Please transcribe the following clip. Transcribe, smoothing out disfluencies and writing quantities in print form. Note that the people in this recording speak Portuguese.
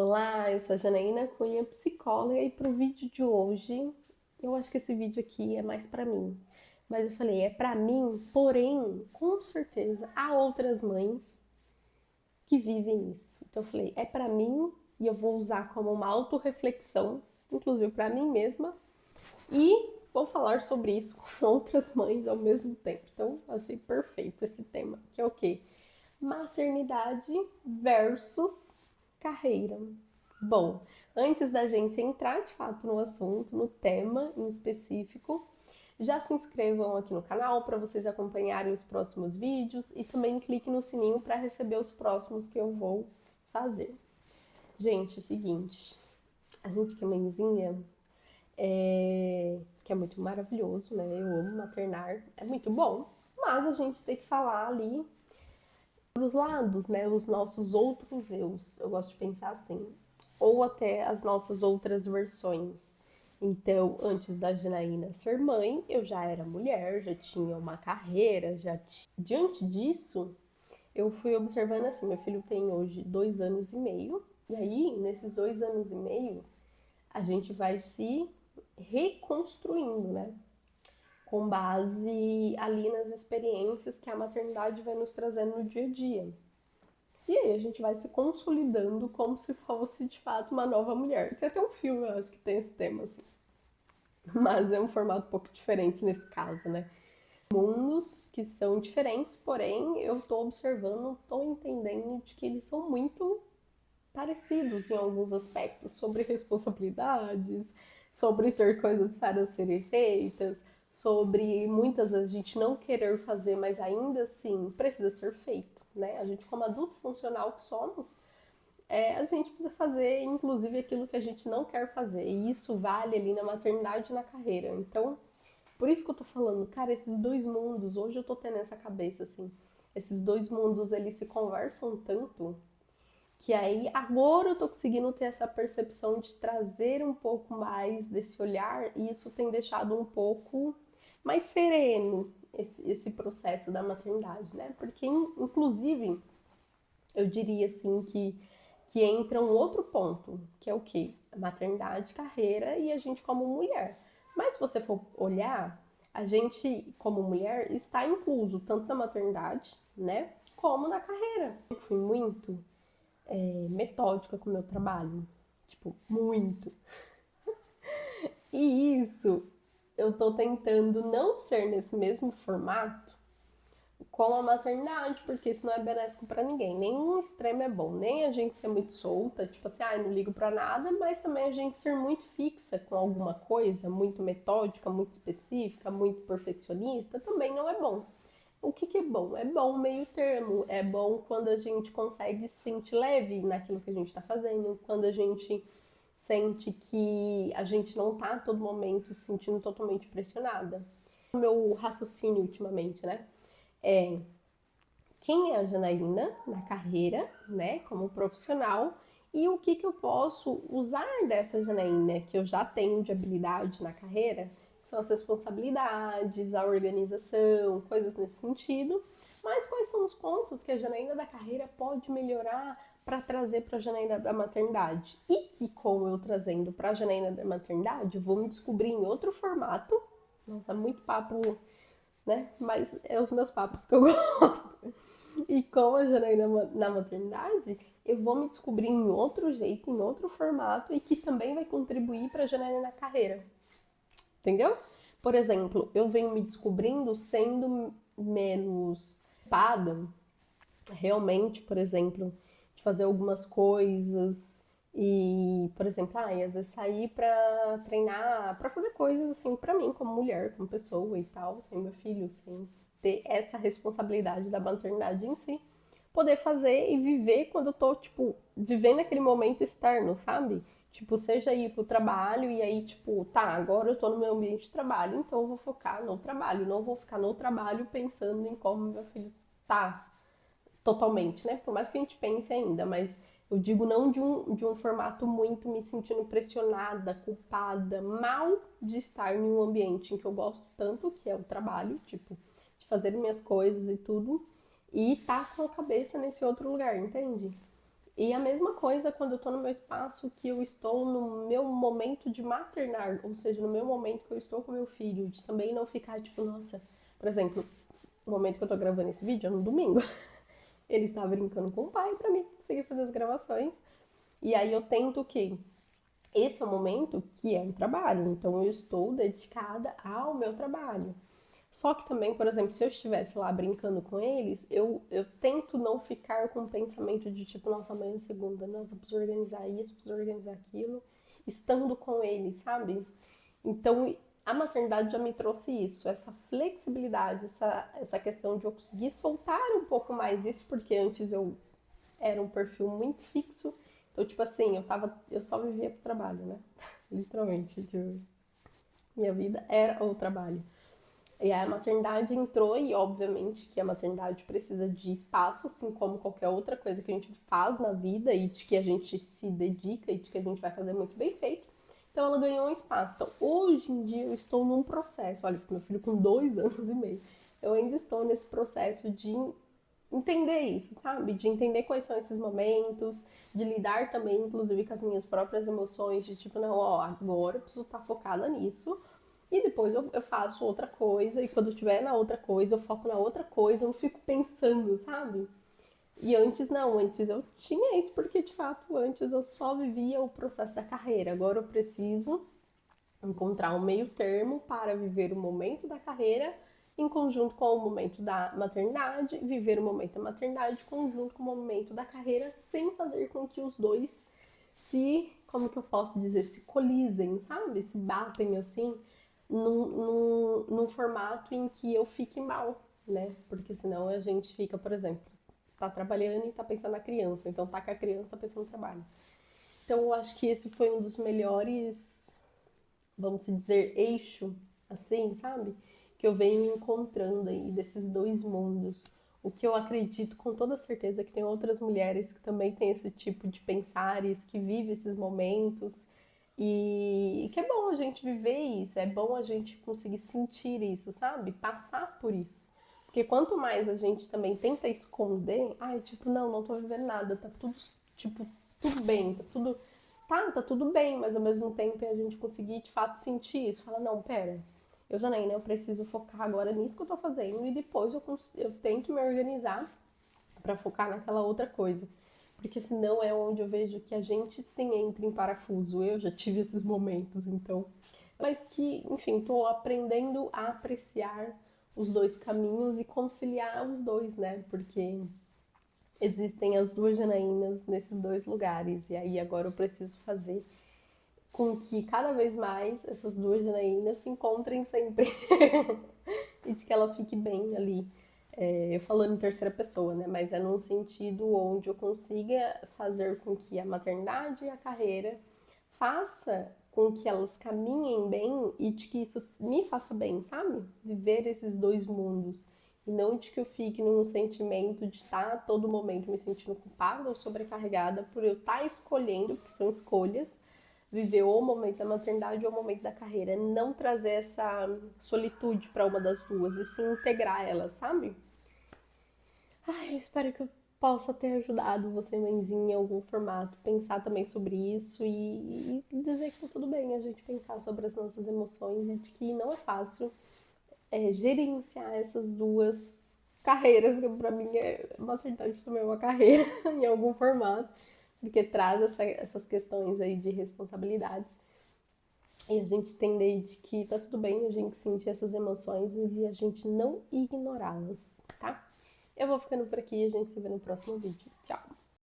Olá, eu sou a Janaína Cunha, psicóloga, e pro vídeo de hoje, eu acho que esse vídeo aqui é mais pra mim. Mas eu falei, é pra mim, porém, com certeza, há outras mães que vivem isso. Então eu falei, é pra mim e eu vou usar como uma autorreflexão, inclusive pra mim mesma, e vou falar sobre isso com outras mães ao mesmo tempo. Então, eu achei perfeito esse tema, que é o quê? Maternidade versus carreira. Bom, antes da gente entrar de fato no assunto, no tema em específico, já se inscrevam aqui no canal para vocês acompanharem os próximos vídeos e também clique no sininho para receber os próximos que eu vou fazer. Gente, é o seguinte, a gente que é mãezinha, que é muito maravilhoso, né? Eu amo maternar, é muito bom, mas a gente tem que falar ali os lados, né? Os nossos outros eus. Eu gosto de pensar assim. Ou até as nossas outras versões. Então, antes da Janaína ser mãe, eu já era mulher, já tinha uma carreira, diante disso, eu fui observando assim, meu filho tem hoje 2 anos e meio, e aí, nesses 2 anos e meio, a gente vai se reconstruindo, né? Com base ali nas experiências que a maternidade vai nos trazendo no dia a dia. E aí a gente vai se consolidando como se fosse de fato uma nova mulher. Tem até um filme, eu acho que tem esse tema, assim. Mas é um formato um pouco diferente nesse caso, né? Mundos que são diferentes, porém eu tô observando, tô entendendo de que eles são muito parecidos em alguns aspectos, sobre responsabilidades, sobre ter coisas para serem feitas, sobre muitas vezes a gente não querer fazer, mas ainda assim precisa ser feito, né? A gente, como adulto funcional que somos, a gente precisa fazer, inclusive, aquilo que a gente não quer fazer. E isso vale ali na maternidade e na carreira. Então, por isso que eu tô falando, cara, esses dois mundos, hoje eu tô tendo essa cabeça, assim, esses dois mundos, eles se conversam tanto que aí agora eu tô conseguindo ter essa percepção de trazer um pouco mais desse olhar e isso tem deixado um pouco mais sereno esse processo da maternidade, né? Porque, inclusive, eu diria assim que entra um outro ponto, que é o quê? A maternidade, carreira e a gente como mulher. Mas se você for olhar, a gente como mulher está incluso tanto na maternidade, né, como na carreira. Eu fui muito metódica com o meu trabalho, tipo, muito. E isso eu tô tentando não ser nesse mesmo formato com a maternidade, porque isso não é benéfico para ninguém. Nenhum extremo é bom. Nem a gente ser muito solta, tipo assim, ah, não ligo para nada, mas também a gente ser muito fixa com alguma coisa, muito metódica, muito específica, muito perfeccionista, também não é bom. O que é bom? É bom meio termo. É bom quando a gente consegue se sentir leve naquilo que a gente está fazendo, quando a gente sente que a gente não está a todo momento se sentindo totalmente pressionada. O meu raciocínio ultimamente, né? É quem é a Janaína na carreira, né, como profissional, e o que eu posso usar dessa Janaína que eu já tenho de habilidade na carreira, que são as responsabilidades, a organização, coisas nesse sentido, mas quais são os pontos que a Janaína da carreira pode melhorar para trazer para a Janaína da maternidade? E que com eu trazendo para a Janaína da maternidade, eu vou me descobrir em outro formato. Nossa, muito papo, né? Mas é os meus papos que eu gosto. E como a Janaína na maternidade, eu vou me descobrir em outro jeito, em outro formato e que também vai contribuir para a Janaína na carreira. Entendeu? Por exemplo, eu venho me descobrindo sendo menos ocupada, realmente, por exemplo, de fazer algumas coisas e, por exemplo, às vezes sair pra treinar, pra fazer coisas assim pra mim, como mulher, como pessoa e tal, sem meu filho, sem ter essa responsabilidade da maternidade em si. Poder fazer e viver quando eu tô, tipo, vivendo aquele momento externo, sabe? Tipo, seja ir pro trabalho e aí, tipo, tá, agora eu tô no meu ambiente de trabalho, então eu vou focar no trabalho, não vou ficar no trabalho pensando em como meu filho tá totalmente, né? Por mais que a gente pense ainda, mas eu digo não de um formato muito me sentindo pressionada, culpada, mal de estar em um ambiente em que eu gosto tanto, que é o trabalho, tipo, de fazer minhas coisas e tudo, e tá com a cabeça nesse outro lugar, entende? E a mesma coisa quando eu tô no meu espaço, que eu estou no meu momento de maternar, ou seja, no meu momento que eu estou com meu filho, de também não ficar tipo, nossa, por exemplo, no momento que eu tô gravando esse vídeo é no domingo. Ele está brincando com o pai pra mim conseguir fazer as gravações. E aí eu tento que esse é o momento que é o trabalho, então eu estou dedicada ao meu trabalho. Só que também, por exemplo, se eu estivesse lá brincando com eles, eu tento não ficar com o pensamento de tipo, nossa, amanhã é segunda, nossa, eu preciso organizar isso, preciso organizar aquilo, estando com eles, sabe? Então, a maternidade já me trouxe isso, essa flexibilidade, essa questão de eu conseguir soltar um pouco mais isso, porque antes eu era um perfil muito fixo. Então, tipo assim, eu só vivia pro trabalho, né? Literalmente, tipo, minha vida era o trabalho. E aí a maternidade entrou e, obviamente, que a maternidade precisa de espaço, assim como qualquer outra coisa que a gente faz na vida e de que a gente se dedica e de que a gente vai fazer muito bem feito. Então ela ganhou um espaço. Então hoje em dia eu estou num processo, olha, meu filho com 2 anos e meio, eu ainda estou nesse processo de entender isso, sabe? De entender quais são esses momentos, de lidar também, inclusive, com as minhas próprias emoções, de tipo, não, ó, agora eu preciso estar focada nisso, e depois eu faço outra coisa, e quando eu estiver na outra coisa, eu foco na outra coisa, eu não fico pensando, sabe? E antes não, antes eu tinha isso, porque de fato antes eu só vivia o processo da carreira. Agora eu preciso encontrar um meio termo para viver o momento da carreira em conjunto com o momento da maternidade, viver o momento da maternidade em conjunto com o momento da carreira, sem fazer com que os dois se, como que eu posso dizer, se colisem, sabe? Se batem assim, num formato em que eu fique mal, né? Porque senão a gente fica, por exemplo, tá trabalhando e tá pensando na criança, então tá com a criança, tá pensando no trabalho. Então eu acho que esse foi um dos melhores, vamos dizer, eixo, assim, sabe? Que eu venho encontrando aí desses dois mundos. O que eu acredito com toda certeza que tem outras mulheres que também têm esse tipo de pensares, que vivem esses momentos. E que é bom a gente viver isso, é bom a gente conseguir sentir isso, sabe? Passar por isso. Porque quanto mais a gente também tenta esconder, ai, tipo, não tô vivendo nada, tá tudo, tipo, tudo bem, tá tudo bem, mas ao mesmo tempo é a gente conseguir de fato sentir isso. Fala, não, pera, eu, Janaína, eu preciso focar agora nisso que eu tô fazendo e depois eu tenho que me organizar pra focar naquela outra coisa. Porque senão é onde eu vejo que a gente sim entra em parafuso. Eu já tive esses momentos, então. Mas que, enfim, tô aprendendo a apreciar os dois caminhos e conciliar os dois, né? Porque existem as duas Janaínas nesses dois lugares. E aí agora eu preciso fazer com que cada vez mais essas duas Janaínas se encontrem sempre e de que ela fique bem ali. Eu falando em terceira pessoa, né? Mas é num sentido onde eu consiga fazer com que a maternidade e a carreira faça com que elas caminhem bem e de que isso me faça bem, sabe? Viver esses dois mundos. E não de que eu fique num sentimento de estar a todo momento me sentindo culpada ou sobrecarregada por eu estar escolhendo, porque são escolhas, viver ou o momento da maternidade ou o momento da carreira. Não trazer essa solitude para uma das duas e sim integrar elas, sabe? Ai, eu espero que eu possa ter ajudado você, mãezinha, em algum formato, pensar também sobre isso e dizer que tá tudo bem a gente pensar sobre as nossas emoções e de que não é fácil gerenciar essas duas carreiras, que pra mim maternidade também é uma carreira em algum formato, porque traz essas questões aí de responsabilidades. E a gente entender de que tá tudo bem a gente sentir essas emoções e a gente não ignorá-las, tá? Eu vou ficando por aqui e a gente se vê no próximo vídeo. Tchau!